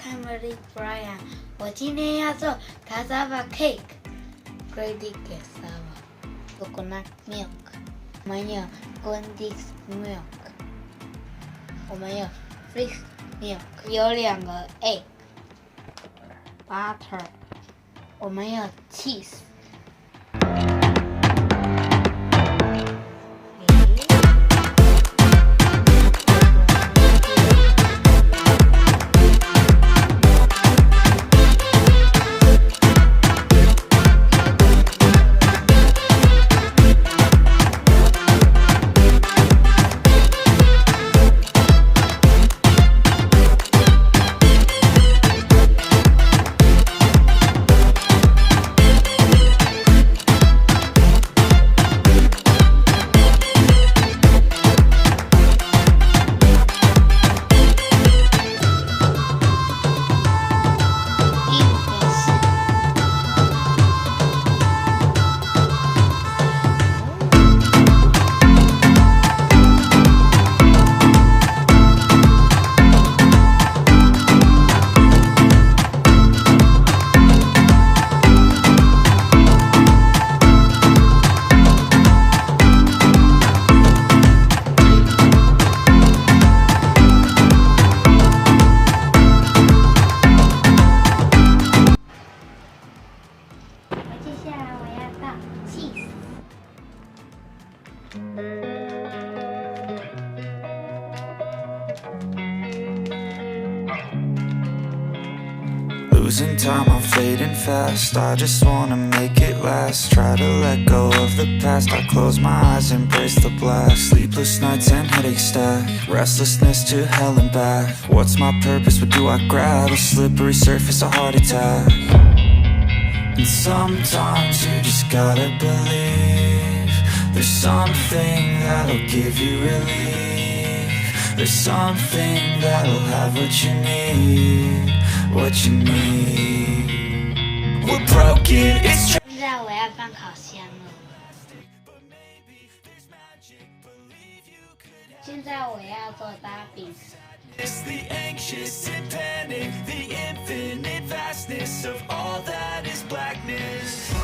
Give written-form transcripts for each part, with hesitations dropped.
Family Brian。我今天要做 Cassava cake， grated cassava， coconut milk， 我们有 condensed milk， 我们有 fresh milk， 有2个 egg，butter， 我们有 cheese。Losing time, I'm fading fast. I just wanna make it last. Try to let go of the past. I close my eyes, embrace the blast. Sleepless nights and headaches stack. Restlessness to hell and back. What's my purpose? What do I grab? A slippery surface, a heart attack. And sometimes you just gotta believe there's something that'll give you relief. There's something that'll have what you need. What you need. We're broken, it's true. 现在我要放烤箱了。现在我要做大饼。 It's the anxious and panic, the infinite vastness of all that is blackness.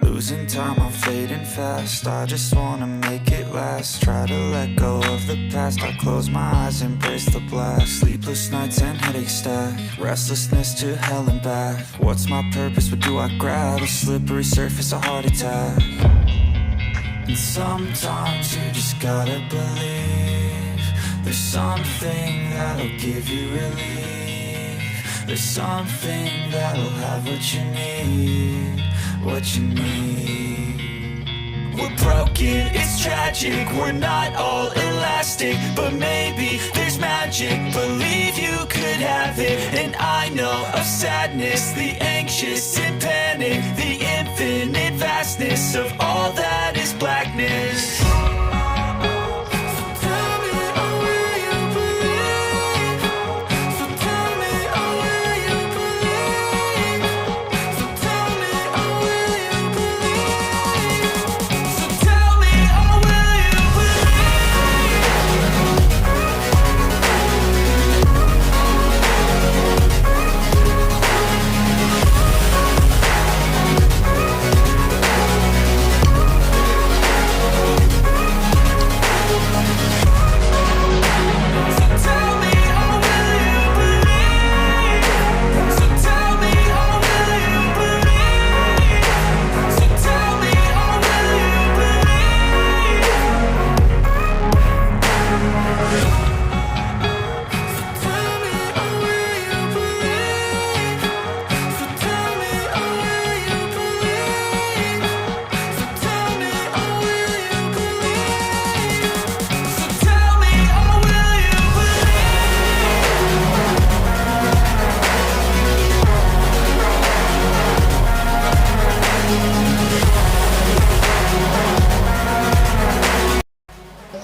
Losing time, I'm fading fast. I just wanna make it last. Try to let go of the past. I close my eyes, embrace the blast. Sleepless nights and headaches stack. Restlessness to hell and back. What's my purpose? What do I grab? A slippery surface, a heart attack. And sometimes you just gotta believe there's something that'll give you relief. There's something that'll have what you need. What you need. We're broken, it's tragic, we're not all elastic, but maybe there's magic, believe you could have it. And I know of sadness, the anxious and panic, the infinite vastness of all that is blackness.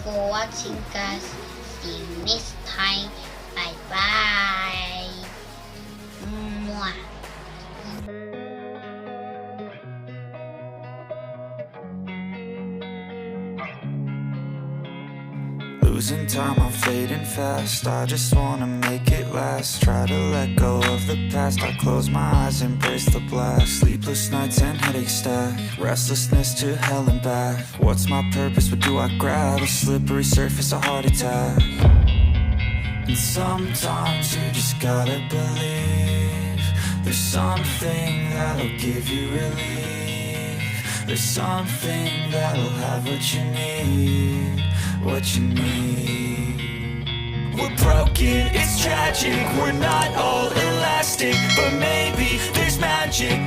For watching, guys. See you next time. Bye bye. Mwah. Losing time, I'm fading fast. I just wanna make it last. Try to let go of the past. I close my eyes, embrace the blast. Sleepless nights and headache stack. Restlessness to hell and back. What's my purpose? What do I grab? A slippery surface, a heart attack. And sometimes you just gotta believe there's something that'll give you relief. There's something that'll have what you need. What you need. We're broken, it's tragic, we're not all elastic, but maybe there's magic.